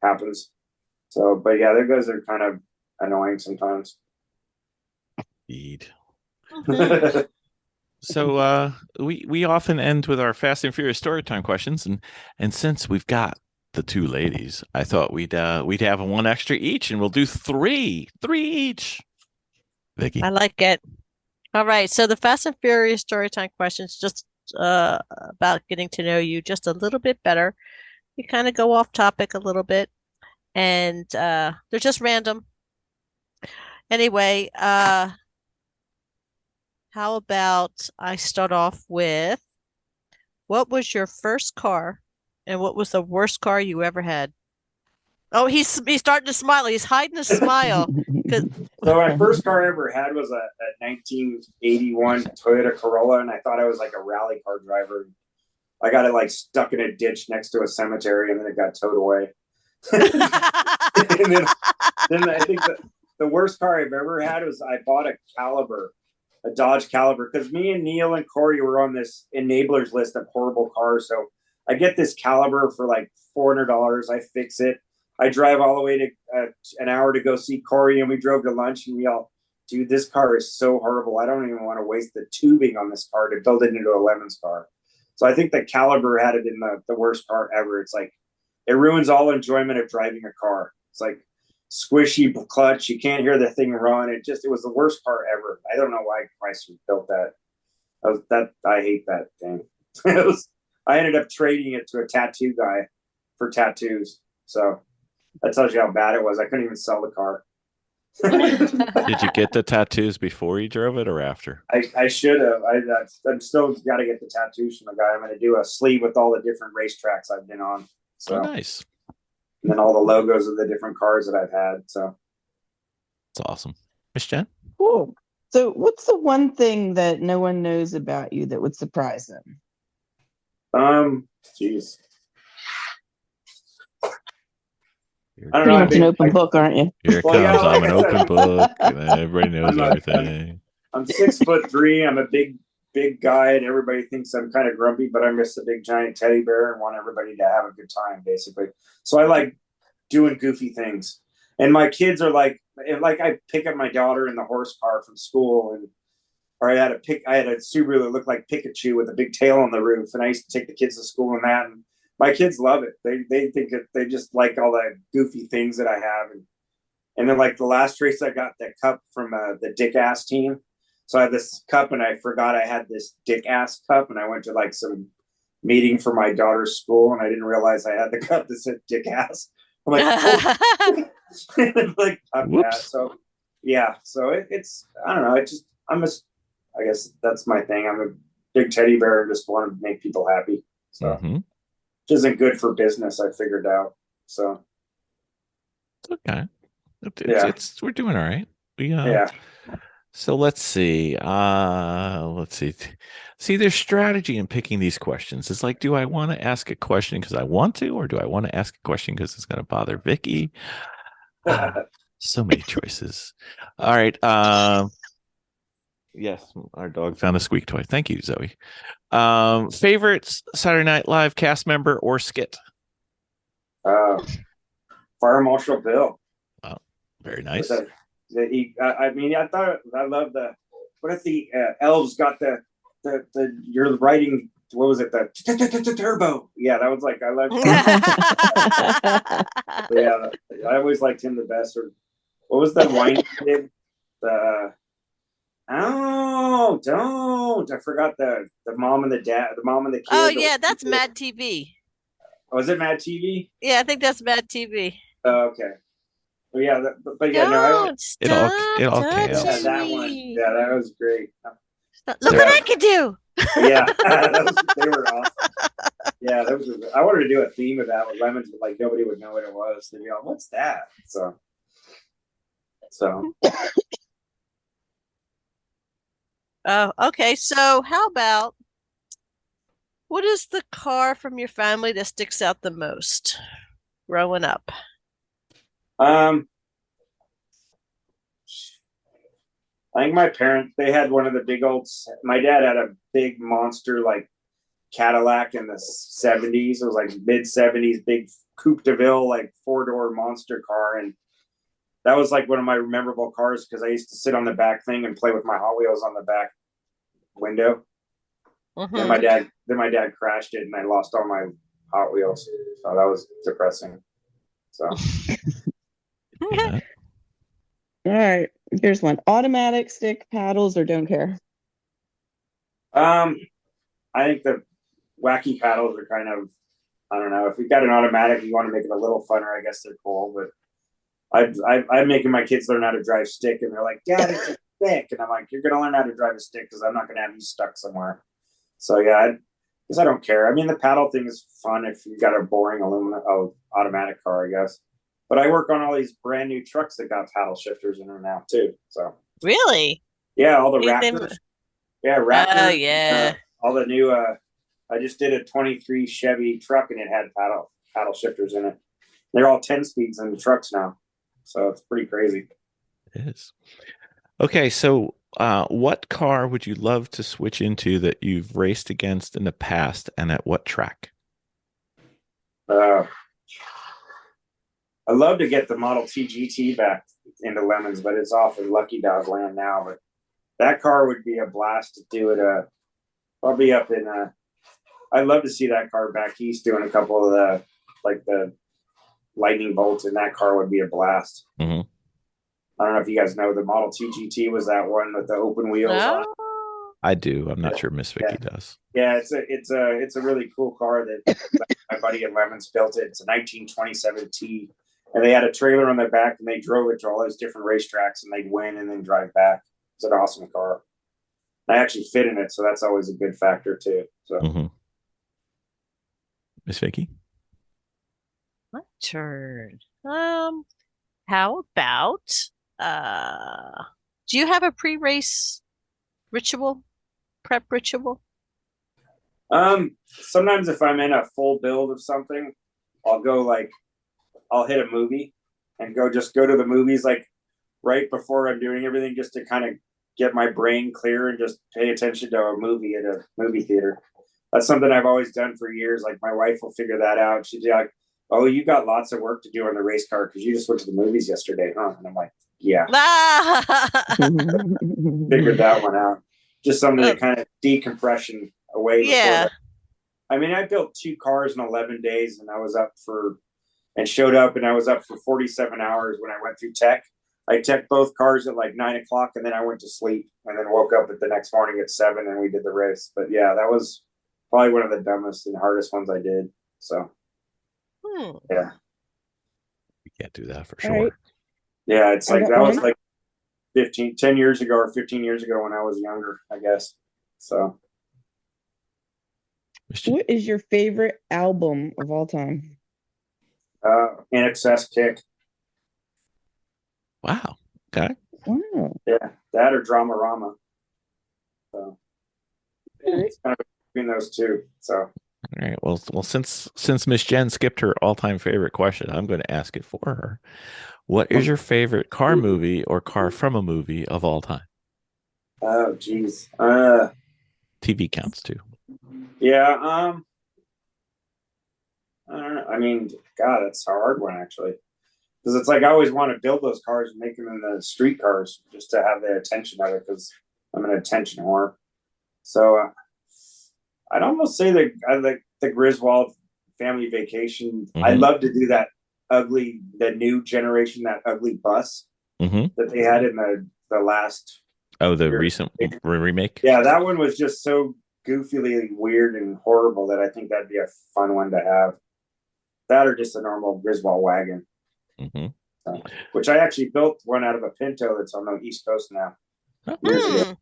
happens. So, but yeah, their guys are kind of annoying sometimes. Indeed. So we often end with our Fast and Furious Storytime questions, and since we've got the two ladies, I thought we'd have one extra each, and we'll do three each. Vicki, I like it. All right, so the Fast and Furious Storytime questions just about getting to know you just a little bit better. You kind of go off topic a little bit, and they're just random. Anyway, how about I start off with, what was your first car and what was the worst car you ever had? Oh, he's starting to smile. He's hiding a smile. So my first car I ever had was a 1981 Toyota Corolla, and I thought I was like a rally car driver. I got it like stuck in a ditch next to a cemetery, and then it got towed away. And then I think the worst car I've ever had was I bought a Caliber. A Dodge Caliber, because me and Neil and Corey were on this enablers list of horrible cars. So I get this Caliber for like $400. I fix it. I drive all the way to an hour to go see Corey, and we drove to lunch, and we all, dude, this car is so horrible. I don't even want to waste the tubing on this car to build it into a Lemons car. So I think the Caliber had it in the worst car ever. It's like, it ruins all enjoyment of driving a car. It's like squishy clutch. You can't hear the thing run. It was the worst car ever. I don't know why Chrysler built that. I hate that thing. I ended up trading it to a tattoo guy for tattoos. So that tells you how bad it was. I couldn't even sell the car. did you get the tattoos before you drove it or after? I should have. I'm still got to get the tattoos from the guy. I'm going to do a sleeve with all the different racetracks I've been on. So nice. And then all the logos of the different cars that I've had. So that's awesome. Miss Jen? Cool. So what's the one thing that no one knows about you that would surprise them? Geez. I don't know. Pretty much an open book, aren't you? Here it comes. Yeah, I'm an open book. And everybody knows everything. I'm 6'3". I'm a big guy, and everybody thinks I'm kind of grumpy, but I'm just a big giant teddy bear and want everybody to have a good time, basically. So I like doing goofy things. And my kids are like I pick up my daughter in the horse car from school, or I had a Subaru that looked like Pikachu with a big tail on the roof, and I used to take the kids to school in that, and my kids love it. They think they just like all the goofy things that I have, and then like the last race I got that cup from the Dick Ass team. So I had this cup, and I forgot I had this Dick Ass cup, and I went to like some meeting for my daughter's school, and I didn't realize I had the cup that said Dick Ass. I'm like, oh. Like that. So yeah, so it's I don't know. I guess that's my thing. I'm a big teddy bear and just want to make people happy. So which isn't good for business, I figured out. So okay, we're doing all right. Yeah. So let's see. See, there's strategy in picking these questions. It's like, do I want to ask a question because I want to, or do I want to ask a question because it's going to bother Vicki? So many choices. All right. Yes, our dog found a squeak toy. Thank you, Zoe. Favorite Saturday Night Live cast member or skit? Fire Marshal Bill. Oh, very nice. I mean, I love the. What if the elves got the you're writing? What was it? The turbo. Yeah, that was like I love. Yeah, I always liked him the best. Or what was that wine kid? The don't. I forgot the mom and the dad, the mom and the kid. Oh yeah, that's Mad TV. Was it Mad TV? Yeah, I think that's Mad TV. Oh, okay. Well, yeah, but yeah, no, it all counts. Yeah, that one. Yeah, that was great. Look what I could do. Yeah, they were awesome. Yeah, that was. I wanted to do a theme of that with lemons, but like nobody would know what it was. They'd be like, "What's that?" So. Oh, okay. So how about what is the car from your family that sticks out the most growing up? I think my parents, they had one of the big old, my dad had a big monster like Cadillac in the 70s. It was like mid 70s, big Coupe de Ville, like 4-door monster car. And that was like one of my memorable cars because I used to sit on the back thing and play with my Hot Wheels on the back window. Mhm. Then my dad crashed it and I lost all my Hot Wheels. So that was depressing. So. Yeah. All right, here's one. Automatic, stick, paddles, or don't care? I think the wacky paddles are kind of, I don't know. If we got an automatic, you want to make it a little funner. I guess they're cool, but I'm making my kids learn how to drive stick, and they're like, "Dad, it's a stick," and I'm like, "You're gonna learn how to drive a stick because I'm not gonna have you stuck somewhere." So yeah, because I don't care. I mean, the paddle thing is fun if you got a boring automatic car, I guess. But I work on all these brand new trucks that got paddle shifters in them now too. So Really? yeah, all the Raptors. Yeah, Raptors. Oh yeah. All the new. I just did a 23 Chevy truck and it had paddle shifters in it. They're all 10 speeds in the trucks now, so it's pretty crazy. It is. Okay, so what car would you love to switch into that you've raced against in the past, and at what track? I'd love to get the Model T GT back into Lemons, but it's off in Lucky Dog land now. But that car would be a blast to do it. Probably up in. I'd love to see that car back east doing a couple of the lightning bolts, and that car would be a blast. Mm-hmm. I don't know if you guys know the Model T GT was that one with the open wheels on. I do. I'm not sure Miss Vicki does. Yeah, it's a really cool car that my buddy at Lemons built it. It's a 1927 T, and they had a trailer on their back, and they drove it to all those different racetracks, and they'd win and then drive back. It's an awesome car. I actually fit in it, so that's always a good factor too. So, Miss Vicki, my turn. How about do you have a pre-race ritual, prep ritual? Sometimes if I'm in a full build of something, I'll hit a movie and go to the movies like right before I'm doing everything, just to kind of get my brain clear and just pay attention to a movie at a movie theater. That's something I've always done for years. Like my wife will figure that out. She'd be like, "Oh, you got lots of work to do on the race car because you just went to the movies yesterday, huh?" And I'm like, "Yeah." Figured that one out. Just something to kind of decompression away. Yeah. I mean, I built 2 cars in 11 days, and showed up, and I was up for 47 hours when I went through tech. I teched both cars at like 9 o'clock, and then I went to sleep, and then woke up at the next morning at 7, and we did the race. But yeah, that was probably one of the dumbest and hardest ones I did. So yeah, we can't do that for sure. Right. Yeah, it's like that was like 10 years ago or 15 years ago when I was younger, I guess. So, what is your favorite album of all time? In Excess Kick. Wow. Okay. Wow. Yeah, that or Dramarama. So it's kind of between those two. So all right. Well, since Miss Jen skipped her all-time favorite question, I'm going to ask it for her. What is your favorite car movie or car from a movie of all time? Oh, geez. TV counts too. Yeah. I don't know. I mean, God, it's a hard one actually, because it's like I always want to build those cars and make them into street cars just to have the attention of it, because I'm an attention whore. So I'd almost say that I like the Griswold family vacation. I love to do that the new generation, that ugly bus that they had in the last. Oh, the recent remake. Yeah, that one was just so goofily weird and horrible that I think that'd be a fun one to have. That or just a normal Griswold wagon, which I actually built one out of a Pinto that's on the East Coast now. Years ago.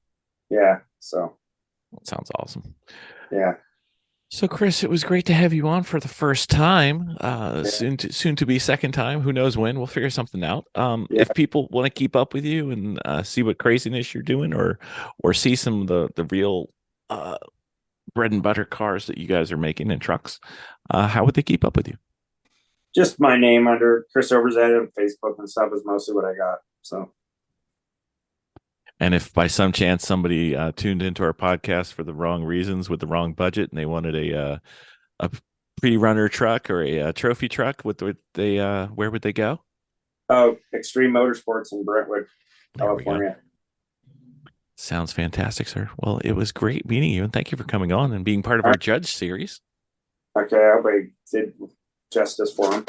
Yeah, so that sounds awesome. Yeah. So, Chris, it was great to have you on for the first time. Soon to be second time. Who knows when? We'll figure something out. If people want to keep up with you and see what craziness you're doing, or see some of the real bread and butter cars that you guys are making and trucks, how would they keep up with you? Just my name under Chris Overzet on Facebook and stuff is mostly what I got. So. And if by some chance somebody tuned into our podcast for the wrong reasons with the wrong budget and they wanted a pre-runner truck or a trophy truck, where would they go? Oh, Extreme Motorsports in Brentwood, California. Sounds fantastic, sir. Well, it was great meeting you, and thank you for coming on and being part of our judge series. Okay, I hope I did justice for him.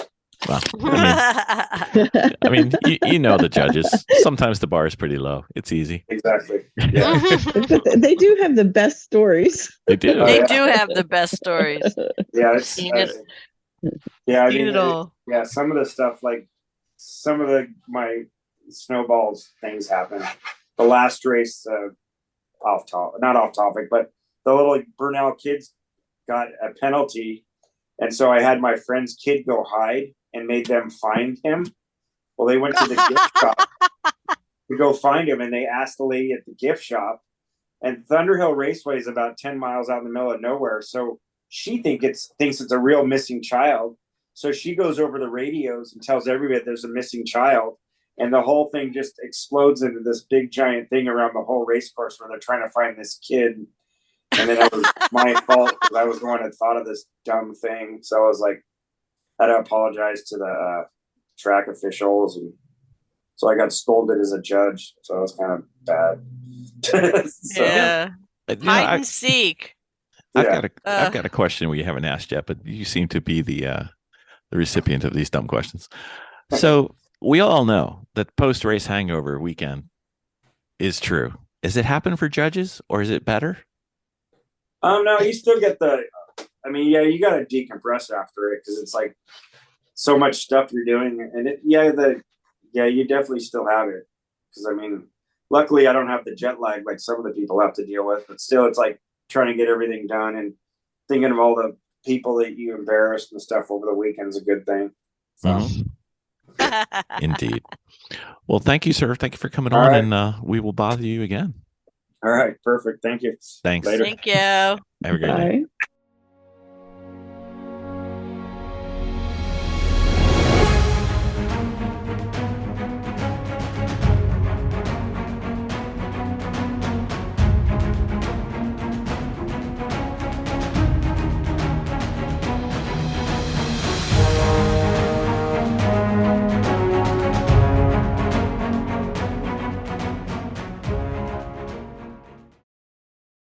Well, I mean, you know the judges. Sometimes the bar is pretty low. It's easy. Exactly. Yeah. They do have the best stories. They do. They do have the best stories. Yeah, Yeah, I mean, yeah. Some of the stuff, like some of my snowballs things happen. The last race, not off topic, but the little Burnell kids got a penalty, and so I had my friend's kid go hide and made them find him. Well, they went to the gift shop to go find him, and they asked the lady at the gift shop. And Thunderhill Raceway is about 10 miles out in the middle of nowhere, so she thinks it's a real missing child. So she goes over the radios and tells everybody there's a missing child, and the whole thing just explodes into this big giant thing around the whole race course where they're trying to find this kid. And then it was my fault because I was the one that thought of this dumb thing. So I was like, I had to apologize to the track officials, and so I got scolded as a judge. So it was kind of bad. So, yeah, hide and seek. I've got a question we haven't asked yet, but you seem to be the recipient of these dumb questions. So we all know that post-race hangover weekend is true. Does it happen for judges, or is it better? No, you still get you got to decompress after it because it's like so much stuff you're doing, and you definitely still have it. Because I mean, luckily I don't have the jet lag like some of the people have to deal with, but still, it's like trying to get everything done and thinking of all the people that you embarrassed and stuff over the weekend is a good thing. So. Indeed. Well, thank you, sir. Thank you for coming on, and we will bother you again. All right, perfect. Thank you. Thanks. Later. Thank you. Have a great day.